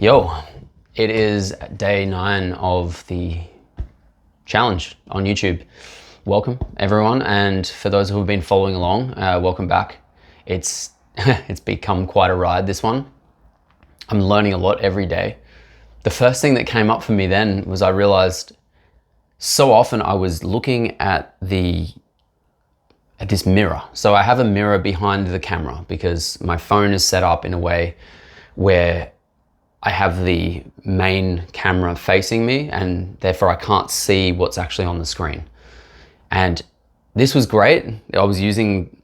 Yo, it is day 9 of the challenge on YouTube. Welcome everyone, and for those who have been following along, welcome back. It's it's become quite a ride, this one. I'm learning a lot every day. The first thing that came up for me then was I realized so often I was looking at this mirror. So I have a mirror behind the camera because my phone is set up in a way where I have the main camera facing me, and therefore I can't see what's actually on the screen. And this was great. I was using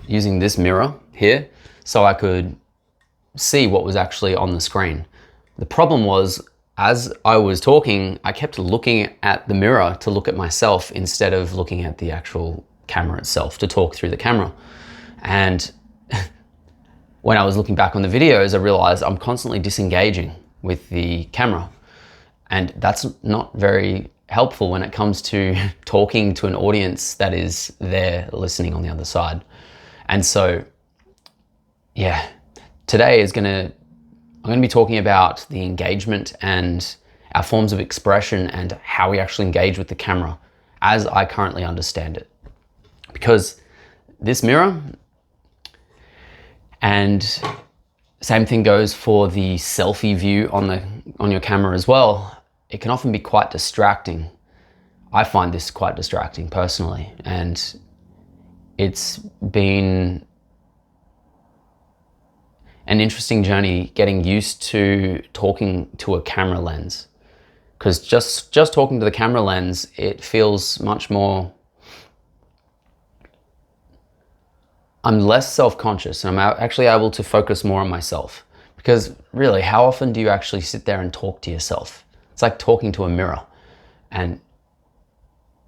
this mirror here so I could see what was actually on the screen. The problem was, as I was talking, I kept looking at the mirror to look at myself instead of looking at the actual camera itself to talk through the camera. And when I was looking back on the videos, I realized I'm constantly disengaging with the camera. And that's not very helpful when it comes to talking to an audience that is there listening on the other side. And so, yeah, today I'm gonna be talking about the engagement and our forms of expression and how we actually engage with the camera as I currently understand it. Because this mirror, and same thing goes for the selfie view on your camera as well. It can often be quite distracting. I find this quite distracting personally, and it's been an interesting journey getting used to talking to a camera lens. Because just talking to the camera lens, it feels much more, I'm less self-conscious, and I'm actually able to focus more on myself. Because really, how often do you actually sit there and talk to yourself? It's like talking to a mirror, and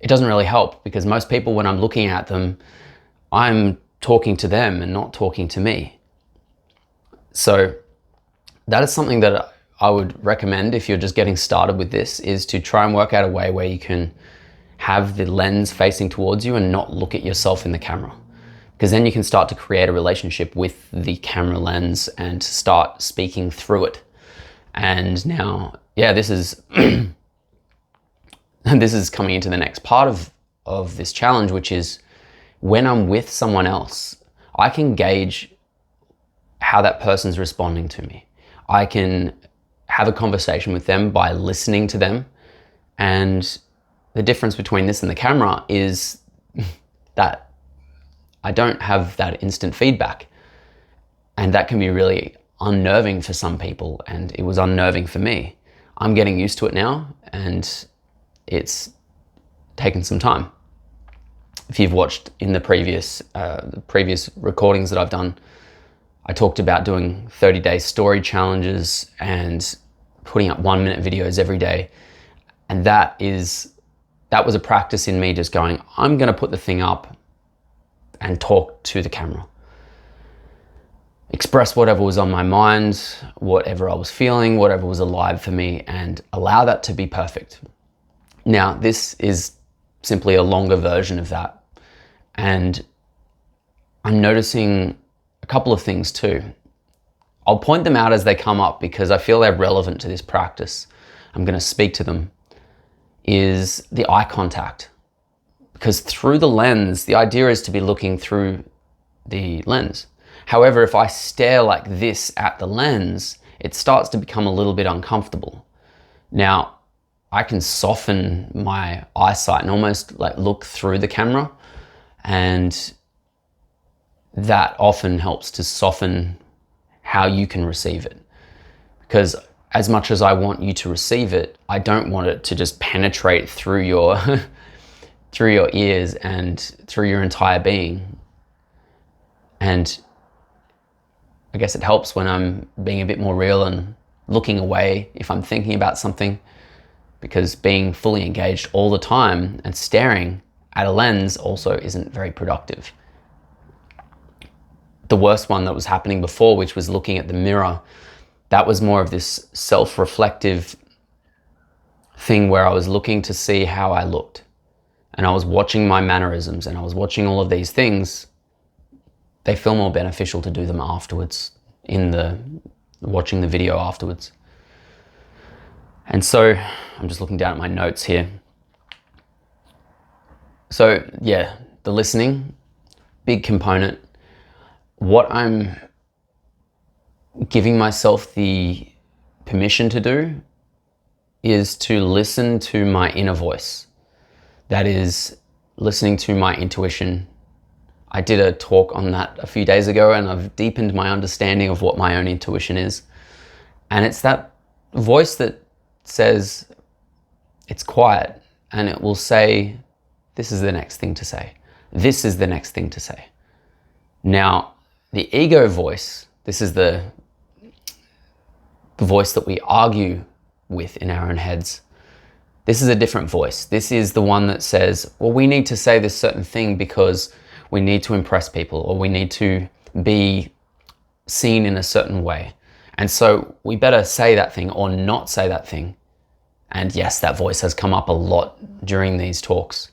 it doesn't really help, because most people, when I'm looking at them, I'm talking to them and not talking to me. So that is something that I would recommend if you're just getting started with this, is to try and work out a way where you can have the lens facing towards you and not look at yourself in the camera. Because then you can start to create a relationship with the camera lens and start speaking through it. And now, yeah, this is this is coming into the next part of this challenge, which is when I'm with someone else, I can gauge how that person's responding to me. I can have a conversation with them by listening to them. And the difference between this and the camera is that I don't have that instant feedback. And that can be really unnerving for some people, and it was unnerving for me. I'm getting used to it now, and it's taken some time. If you've watched in the previous recordings that I've done, I talked about doing 30-day story challenges and putting up 1-minute videos every day. And that was a practice in me just going, I'm gonna put the thing up and talk to the camera. Express whatever was on my mind, whatever I was feeling, whatever was alive for me, and allow that to be perfect. Now, this is simply a longer version of that. And I'm noticing a couple of things too. I'll point them out as they come up because I feel they're relevant to this practice. I'm gonna speak to them. Is the eye contact. Because through the lens, the idea is to be looking through the lens. However, if I stare like this at the lens, it starts to become a little bit uncomfortable. Now, I can soften my eyesight and almost like look through the camera, and that often helps to soften how you can receive it. Because as much as I want you to receive it, I don't want it to just penetrate through your through your ears and through your entire being. And I guess it helps when I'm being a bit more real and looking away if I'm thinking about something, because being fully engaged all the time and staring at a lens also isn't very productive. The worst one that was happening before, which was looking at the mirror, that was more of this self-reflective thing where I was looking to see how I looked. And I was watching my mannerisms, and I was watching all of these things. They feel more beneficial to do them afterwards in the watching the video afterwards. And so I'm just looking down at my notes here. So yeah, the listening, big component. What I'm giving myself the permission to do is to listen to my inner voice. That is listening to my intuition. I did a talk on that a few days ago, and I've deepened my understanding of what my own intuition is. And it's that voice that says, it's quiet, and it will say, this is the next thing to say. This is the next thing to say. Now, the ego voice, this is the voice that we argue with in our own heads. This is a different voice. This is the one that says, well, we need to say this certain thing because we need to impress people, or we need to be seen in a certain way. And so we better say that thing or not say that thing. And yes, that voice has come up a lot during these talks.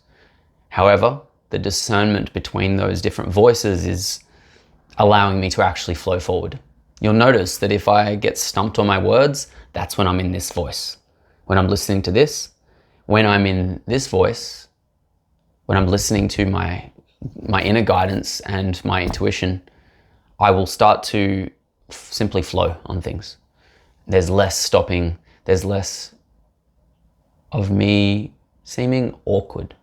However, the discernment between those different voices is allowing me to actually flow forward. You'll notice that if I get stumped on my words, that's when I'm in this voice. When I'm listening to this, when I'm in this voice, when I'm listening to my inner guidance and my intuition, I will start to simply flow on things. There's less stopping. There's less of me seeming awkward.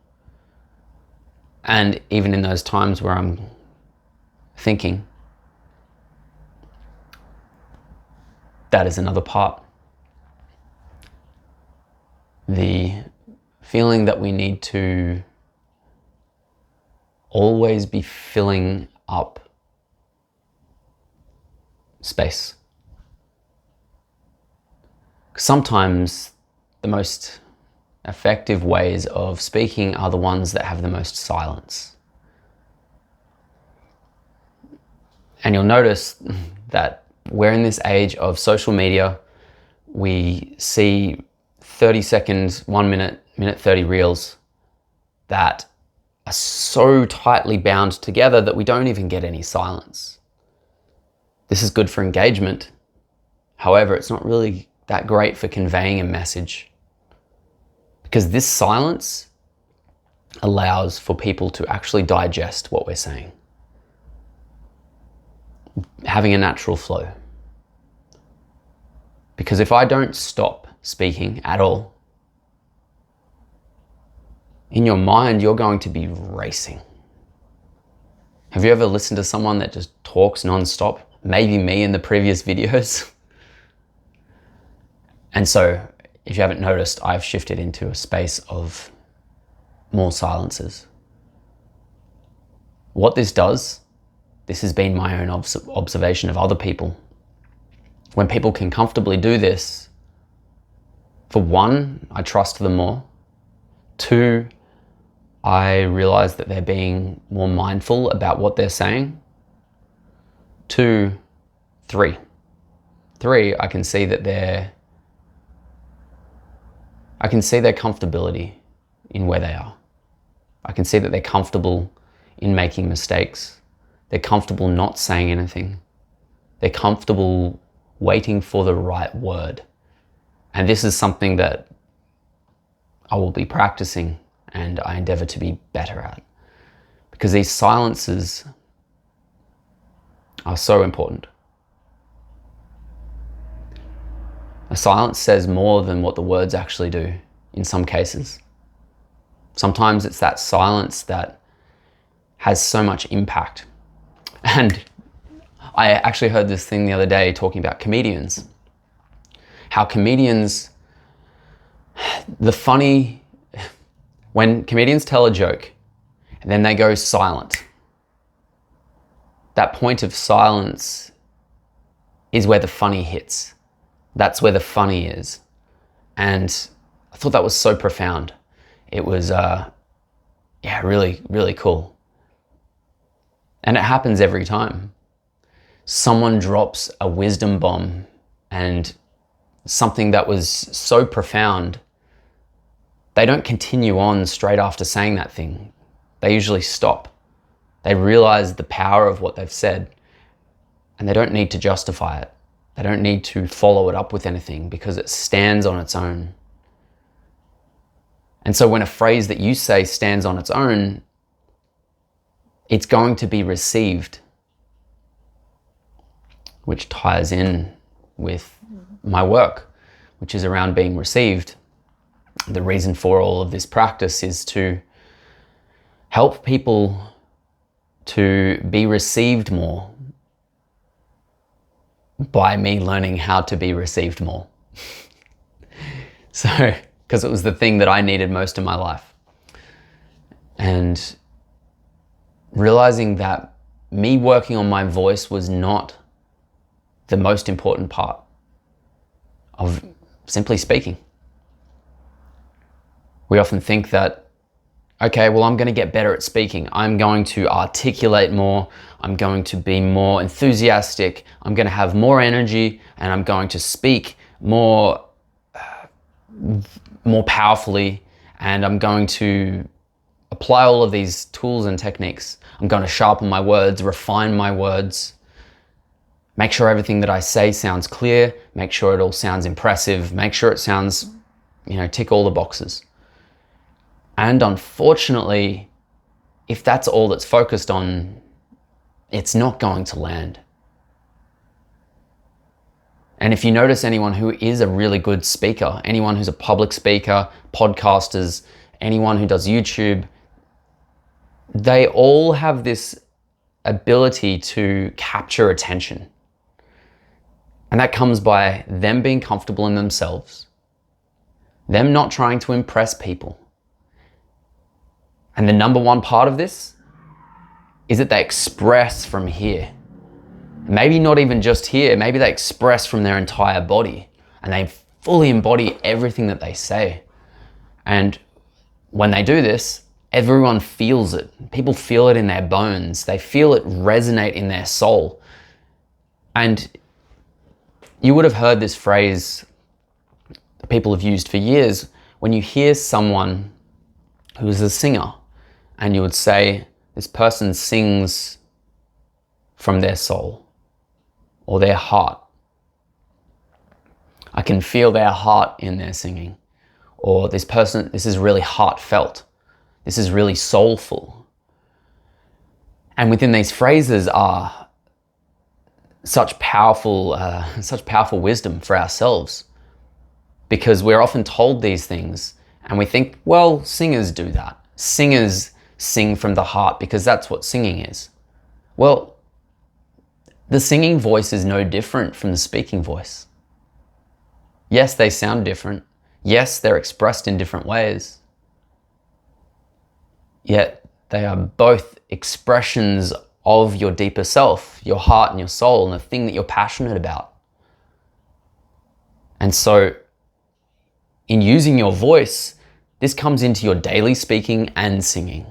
And even in those times where I'm thinking, that is another part. The feeling that we need to always be filling up space. Sometimes the most effective ways of speaking are the ones that have the most silence. And you'll notice that we're in this age of social media. We see 30 seconds, 1 minute, minute 30 reels that are so tightly bound together that we don't even get any silence. This is good for engagement. However, it's not really that great for conveying a message, because this silence allows for people to actually digest what we're saying. Having a natural flow. Because if I don't stop speaking at all, in your mind, you're going to be racing. Have you ever listened to someone that just talks nonstop? Maybe me in the previous videos. And so, if you haven't noticed, I've shifted into a space of more silences. What this does, this has been my own observation of other people. When people can comfortably do this, for one, I trust them more. Two, I realize that they're being more mindful about what they're saying. Three, I can see that I can see their comfortability in where they are. I can see that they're comfortable in making mistakes. They're comfortable not saying anything. They're comfortable waiting for the right word. And this is something that I will be practicing and I endeavor to be better at. Because these silences are so important. A silence says more than what the words actually do in some cases. Sometimes it's that silence that has so much impact. And I actually heard this thing the other day talking about comedians. How comedians, when comedians tell a joke and then they go silent, that point of silence is where the funny hits. That's where the funny is. And I thought that was so profound. It was, really, really cool. And it happens every time. Someone drops a wisdom bomb and something that was so profound, they don't continue on straight after saying that thing. They usually stop. They realize the power of what they've said and they don't need to justify it. They don't need to follow it up with anything because it stands on its own. And so when a phrase that you say stands on its own, it's going to be received, which ties in with my work, which is around being received. The reason for all of this practice is to help people to be received more by me learning how to be received more. So, because it was the thing that I needed most in my life. And realizing that me working on my voice was not the most important part of simply speaking. We often think that, okay, well, I'm going to get better at speaking. I'm going to articulate more. I'm going to be more enthusiastic. I'm going to have more energy, and I'm going to speak more powerfully, and I'm going to apply all of these tools and techniques. I'm going to sharpen my words, refine my words, make sure everything that I say sounds clear, make sure it all sounds impressive, make sure it sounds, tick all the boxes. And unfortunately, if that's all that's focused on, it's not going to land. And if you notice anyone who is a really good speaker, anyone who's a public speaker, podcasters, anyone who does YouTube, they all have this ability to capture attention. And that comes by them being comfortable in themselves, them not trying to impress people. And the number one part of this is that they express from here. Maybe not even just here, maybe they express from their entire body and they fully embody everything that they say. And when they do this, everyone feels it. People feel it in their bones. They feel it resonate in their soul. And you would have heard this phrase that people have used for years. When you hear someone who is a singer and you would say, this person sings from their soul or their heart. I can feel their heart in their singing. Or this is really heartfelt. This is really soulful. And within these phrases are such powerful wisdom for ourselves, because we're often told these things and we think, well, singers do that. Singers sing from the heart because that's what singing is. Well, the singing voice is no different from the speaking voice. Yes, they sound different. Yes, they're expressed in different ways. Yet they are both expressions of your deeper self, your heart and your soul, and the thing that you're passionate about. And so in using your voice, this comes into your daily speaking and singing.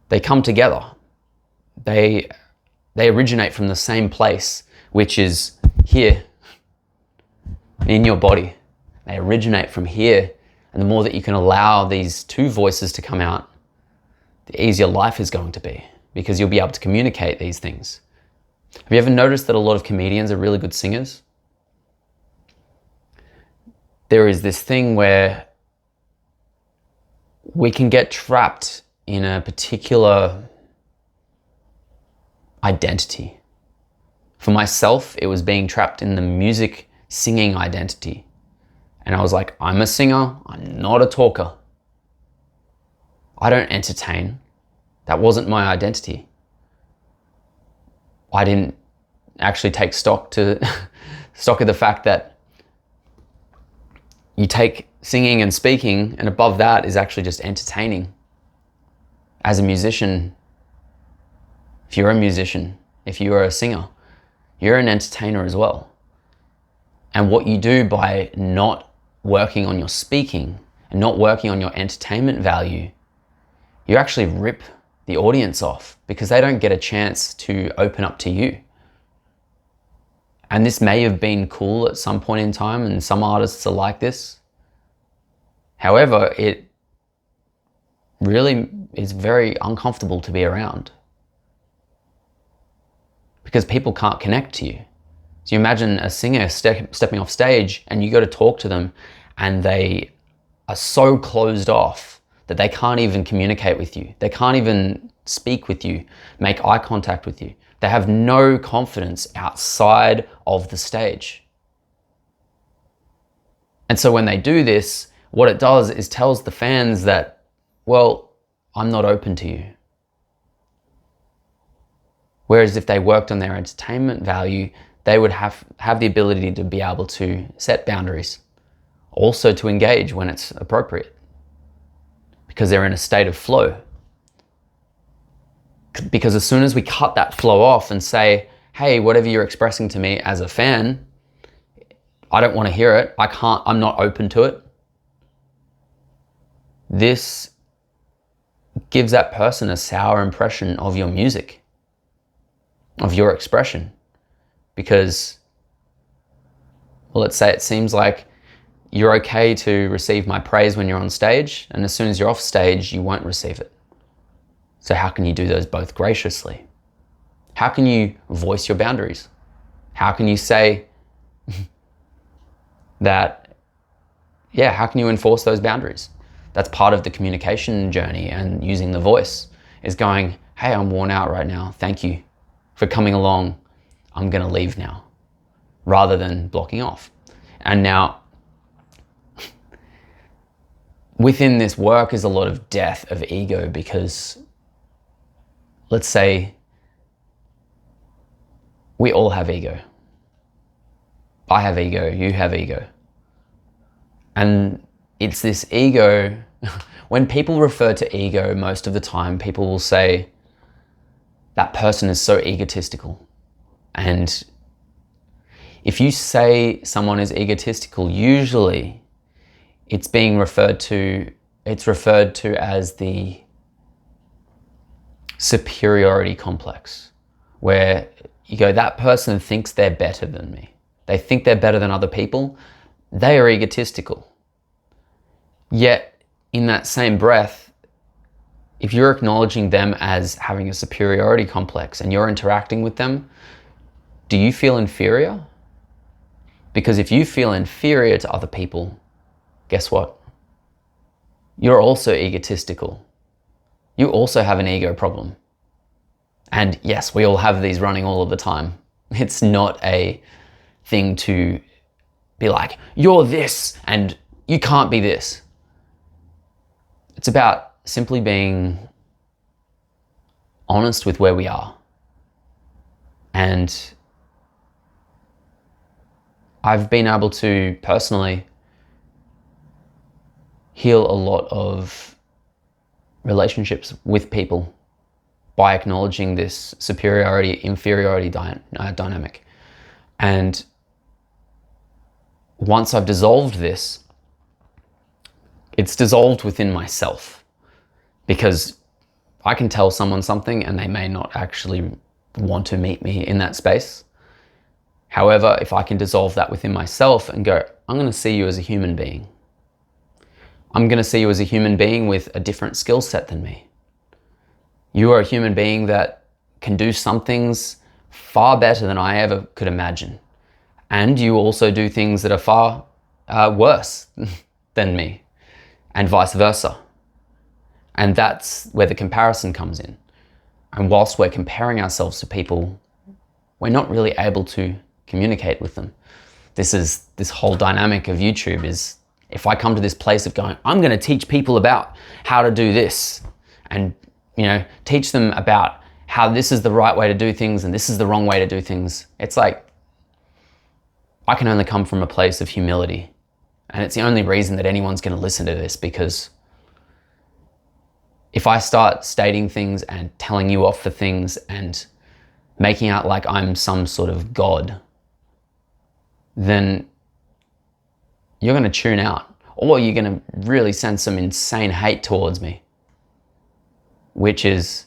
They come together. They originate from the same place, which is here in your body. They originate from here. And the more that you can allow these two voices to come out, the easier life is going to be, because you'll be able to communicate these things. Have you ever noticed that a lot of comedians are really good singers? There is this thing where we can get trapped in a particular identity. For myself, it was being trapped in the music singing identity. And I was like, I'm a singer, I'm not a talker. I don't entertain. That wasn't my identity. I didn't actually take stock of the fact that you take singing and speaking, and above that is actually just entertaining. As a musician, if you're a musician, if you're a singer, you're an entertainer as well. And what you do by not working on your speaking and not working on your entertainment value, you actually rip the audience off because they don't get a chance to open up to you. And this may have been cool at some point in time, and some artists are like this. However, it really is very uncomfortable to be around because people can't connect to you. So you imagine a singer stepping off stage and you go to talk to them and they are so closed off that they can't even communicate with you. They can't even speak with you, make eye contact with you. They have no confidence outside of the stage. And so when they do this, what it does is tells the fans that, well, I'm not open to you. Whereas if they worked on their entertainment value, they would have the ability to be able to set boundaries, also to engage when it's appropriate, because they're in a state of flow. Because as soon as we cut that flow off and say, hey, whatever you're expressing to me as a fan, I don't want to hear it, I'm not open to it. This gives that person a sour impression of your music, of your expression. Because, well, let's say it seems like you're okay to receive my praise when you're on stage, and as soon as you're off stage, you won't receive it. So how can you do those both graciously? How can you voice your boundaries? How can you say that, yeah, how can you enforce those boundaries? That's part of the communication journey, and using the voice is going, hey, I'm worn out right now. Thank you for coming along. I'm gonna leave now, rather than blocking off. And now, within this work is a lot of death of ego, because let's say we all have ego. I have ego, you have ego. And it's this ego, when people refer to ego, most of the time, people will say, that person is so egotistical. And if you say someone is egotistical, usually it's referred to as the superiority complex, where you go, that person thinks they're better than me. They think they're better than other people. They are egotistical. Yet in that same breath, if you're acknowledging them as having a superiority complex and you're interacting with them, do you feel inferior? Because if you feel inferior to other people, guess what? You're also egotistical. You also have an ego problem. And yes, we all have these running all of the time. It's not a thing to be like, you're this and you can't be this. It's about simply being honest with where we are. And I've been able to personally heal a lot of relationships with people by acknowledging this superiority-inferiority dynamic. And once I've dissolved this, it's dissolved within myself, because I can tell someone something and they may not actually want to meet me in that space. However, if I can dissolve that within myself and go, I'm going to see you as a human being. I'm going to see you as a human being with a different skill set than me. You are a human being that can do some things far better than I ever could imagine. And you also do things that are far worse than me, and vice versa. And that's where the comparison comes in. And whilst we're comparing ourselves to people, we're not really able to communicate with them. This whole dynamic of YouTube is, if I come to this place of going, I'm going to teach people about how to do this, and teach them about how this is the right way to do things and this is the wrong way to do things. It's like, I can only come from a place of humility. And it's the only reason that anyone's going to listen to this, because if I start stating things and telling you off for things and making out like I'm some sort of God, then you're going to tune out, or you're going to really send some insane hate towards me, which is,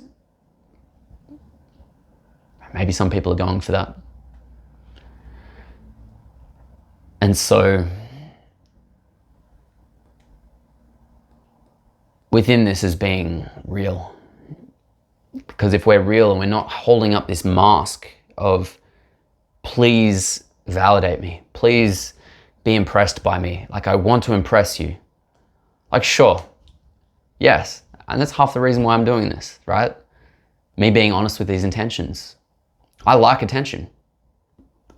maybe some people are going for that. And so within this is being real. Because if we're real and we're not holding up this mask of, please validate me. Please be impressed by me. Like, I want to impress you. Like, sure. Yes. And that's half the reason why I'm doing this, right? Me being honest with these intentions. I like attention.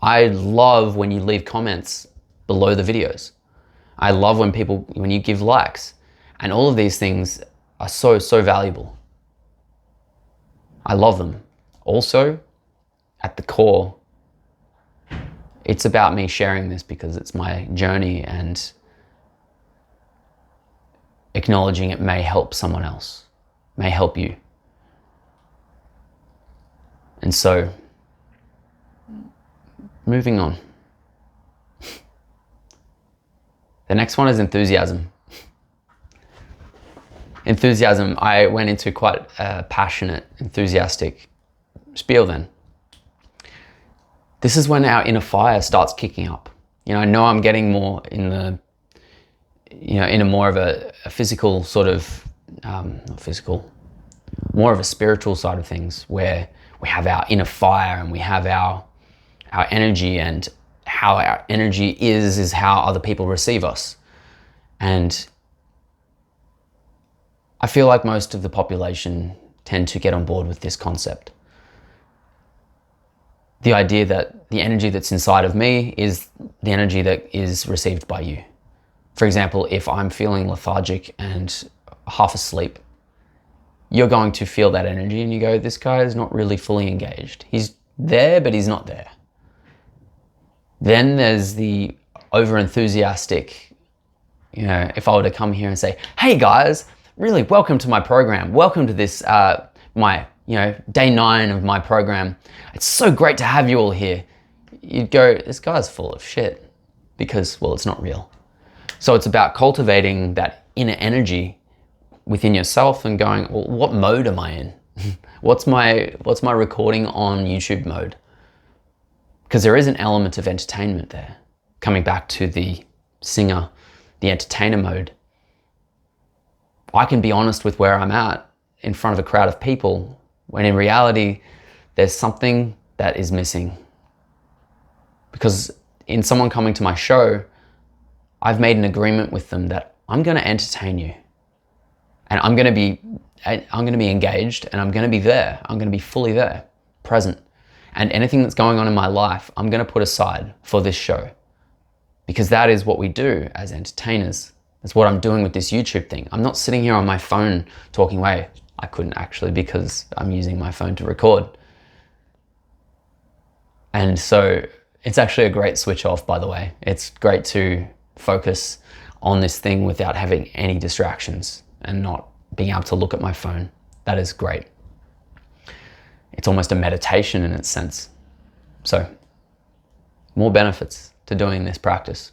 I love when you leave comments below the videos. I love when you give likes. And all of these things are so, so valuable. I love them. Also, at the core, it's about me sharing this because it's my journey, and acknowledging it may help someone else, may help you. And so, moving on. The next one is enthusiasm. Enthusiasm, I went into quite a passionate, enthusiastic spiel then. This is when our inner fire starts kicking up. I know I'm getting more in the, in a more of a physical sort of, not physical, more of a spiritual side of things, where we have our inner fire and we have our energy, and how our energy is how other people receive us. And I feel like most of the population tend to get on board with this concept. The idea that the energy that's inside of me is the energy that is received by you. For example, if I'm feeling lethargic and half asleep, you're going to feel that energy and you go, this guy is not really fully engaged. He's there, but he's not there. Then there's the over-enthusiastic, if I were to come here and say, hey guys, really welcome to my program. Welcome to this, day 9 of my program. It's so great to have you all here. You'd go, this guy's full of shit, because, well, it's not real. So it's about cultivating that inner energy within yourself and going, well, what mode am I in? What's my recording on YouTube mode? Because there is an element of entertainment there. Coming back to the singer, the entertainer mode. I can be honest with where I'm at in front of a crowd of people, when in reality, there's something that is missing. Because in someone coming to my show, I've made an agreement with them that I'm going to entertain you. And I'm going to be engaged, and I'm going to be there. I'm going to be fully there, present. And anything that's going on in my life, I'm going to put aside for this show. Because that is what we do as entertainers. That's what I'm doing with this YouTube thing. I'm not sitting here on my phone talking away. I couldn't actually, because I'm using my phone to record. And so it's actually a great switch off, by the way. It's great to focus on this thing without having any distractions and not being able to look at my phone. That is great. It's almost a meditation in its sense. So, more benefits to doing this practice.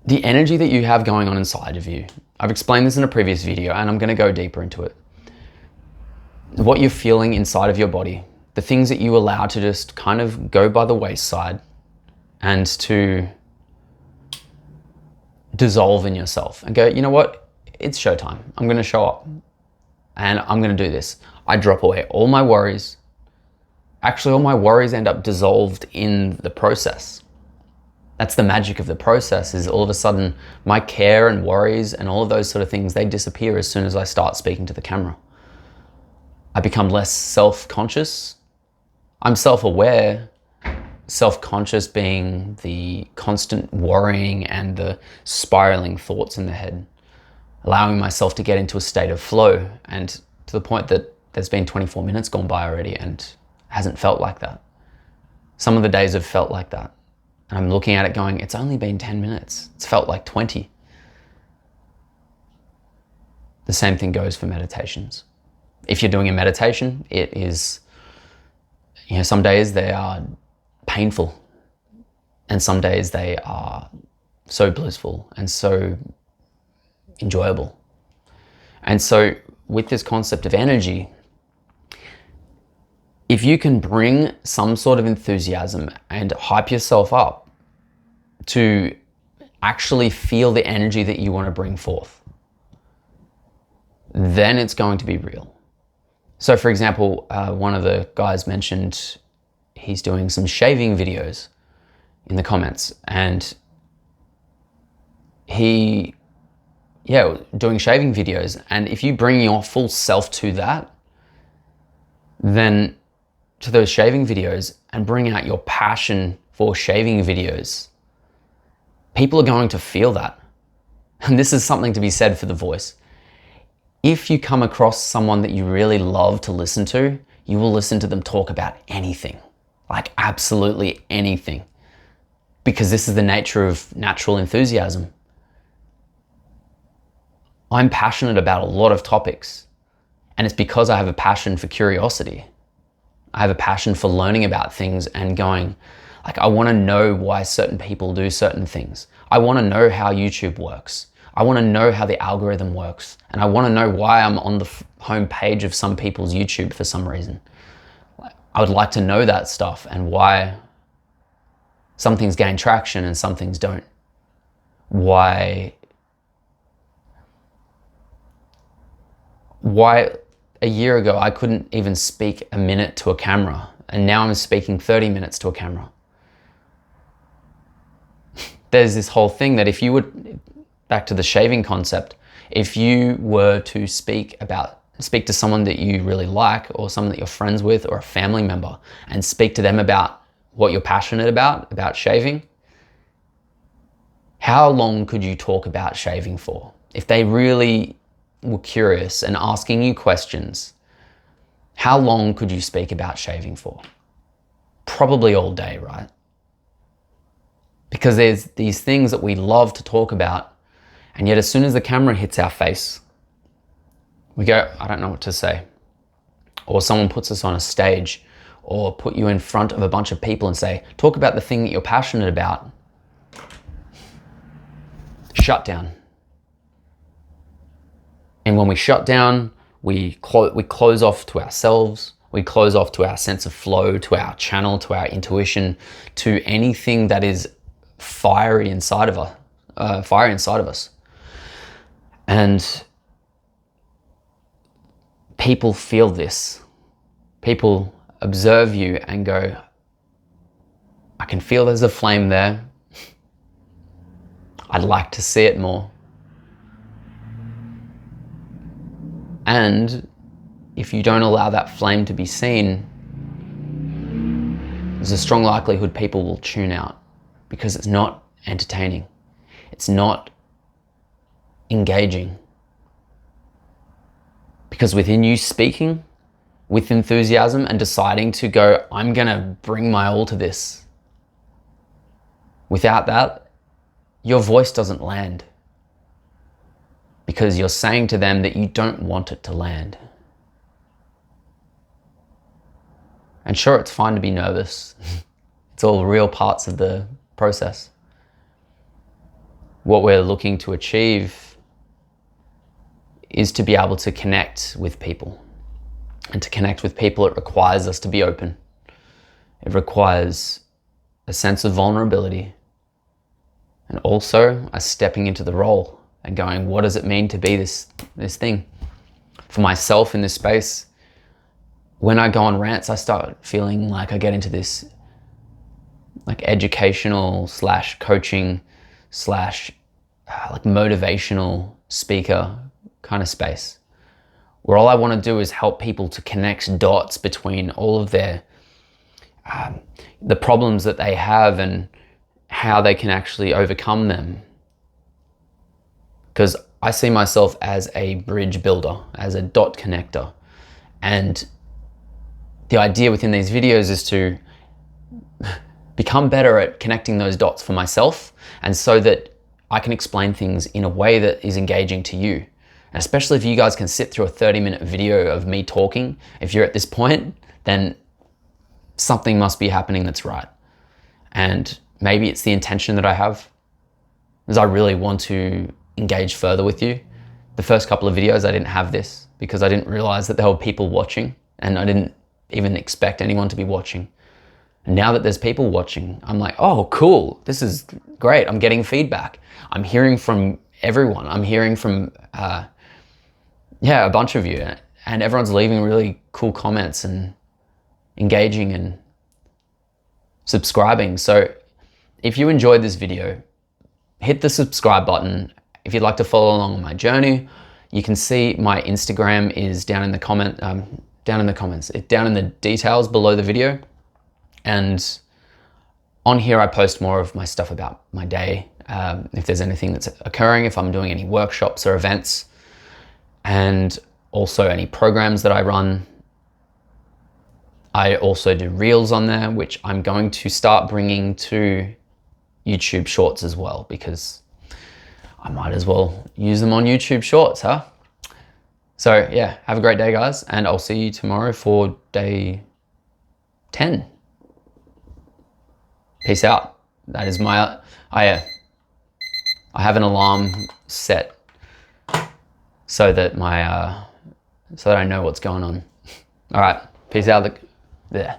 The energy that you have going on inside of you. I've explained this in a previous video, and I'm going to go deeper into it. What you're feeling inside of your body, the things that you allow to just kind of go by the wayside and to dissolve in yourself and go, you know what? It's showtime. I'm going to show up and I'm going to do this. I drop away all my worries. Actually, all my worries end up dissolved in the process. That's the magic of the process, is all of a sudden my care and worries and all of those sort of things, they disappear as soon as I start speaking to the camera. I become less self-conscious. I'm self-aware, self-conscious being the constant worrying and the spiraling thoughts in the head, allowing myself to get into a state of flow, and to the point that there's been 24 minutes gone by already and hasn't felt like that. Some of the days have felt like that. And I'm looking at it going, it's only been 10 minutes. It's felt like 20. The same thing goes for meditations. If you're doing a meditation, it is, some days they are painful, and some days they are so blissful and so enjoyable. And so with this concept of energy, if you can bring some sort of enthusiasm and hype yourself up to actually feel the energy that you want to bring forth, then it's going to be real. So for example, one of the guys mentioned he's doing some shaving videos in the comments, and doing shaving videos. And if you bring your full self to that, then to those shaving videos, and bring out your passion for shaving videos, people are going to feel that. And this is something to be said for the voice. If you come across someone that you really love to listen to, you will listen to them talk about anything, like absolutely anything, because this is the nature of natural enthusiasm. I'm passionate about a lot of topics, and it's because I have a passion for curiosity. I have a passion for learning about things and going, like, I want to know why certain people do certain things. I want to know how YouTube works. I want to know how the algorithm works. And I want to know why I'm on the home page of some people's YouTube for some reason. I would like to know that stuff, and why some things gain traction and some things don't. Why a year ago I couldn't even speak a minute to a camera, and now I'm speaking 30 minutes to a camera. There's this whole thing that if you would, back to the shaving concept, if you were to speak to someone that you really like, or someone that you're friends with, or a family member, and speak to them about what you're passionate about shaving, how long could you talk about shaving for? If they really were curious and asking you questions, how long could you speak about shaving for? Probably all day, right? Because there's these things that we love to talk about, and yet as soon as the camera hits our face, we go, I don't know what to say. Or someone puts us on a stage, or put you in front of a bunch of people and say, talk about the thing that you're passionate about. Shut down. And when we shut down, we close off to ourselves, we close off to our sense of flow, to our channel, to our intuition, to anything that is fiery inside of us. And people feel this. People observe you and go, I can feel there's a flame there. I'd like to see it more. And if you don't allow that flame to be seen, there's a strong likelihood people will tune out, because it's not entertaining. It's not engaging. Because within you speaking with enthusiasm and deciding to go, I'm gonna bring my all to this, without that, your voice doesn't land. Because you're saying to them that you don't want it to land. And sure, it's fine to be nervous. It's all real parts of the process. What we're looking to achieve is to be able to connect with people. And to connect with people, it requires us to be open. It requires a sense of vulnerability, and also a stepping into the role and going, what does it mean to be this thing? For myself in this space, when I go on rants, I start feeling like I get into this like educational / coaching / like motivational speaker kind of space, where all I want to do is help people to connect dots between all of their the problems that they have and how they can actually overcome them. Because I see myself as a bridge builder, as a dot connector. And the idea within these videos is to become better at connecting those dots for myself, and so that I can explain things in a way that is engaging to you. And especially if you guys can sit through a 30-minute video of me talking, if you're at this point, then something must be happening that's right. And maybe it's the intention that I have, because I really want to engage further with you. The first couple of videos, I didn't have this because I didn't realize that there were people watching, and I didn't even expect anyone to be watching. And now that there's people watching, I'm like, oh, cool. This is great. I'm getting feedback. I'm hearing from everyone. I'm hearing from, a bunch of you, and everyone's leaving really cool comments and engaging, and subscribing. So if you enjoyed this video, hit the subscribe button. If you'd like to follow along on my journey, you can see my Instagram is down in the details below the video. And on here, I post more of my stuff about my day. If there's anything that's occurring, if I'm doing any workshops or events, and also any programs that I run. I also do reels on there, which I'm going to start bringing to YouTube Shorts as well, because I might as well use them on YouTube Shorts, huh? So yeah, have a great day, guys, and I'll see you tomorrow for day 10. Peace out. That is my, I have an alarm set so that so that I know what's going on. All right, peace out. There.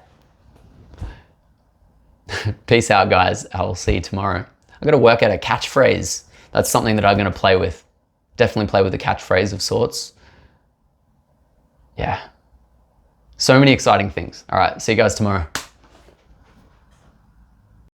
Peace out, guys. I'll see you tomorrow. I'm gonna work out a catchphrase. That's something that I'm gonna play with. Definitely play with a catchphrase of sorts. Yeah. So many exciting things. All right, see you guys tomorrow.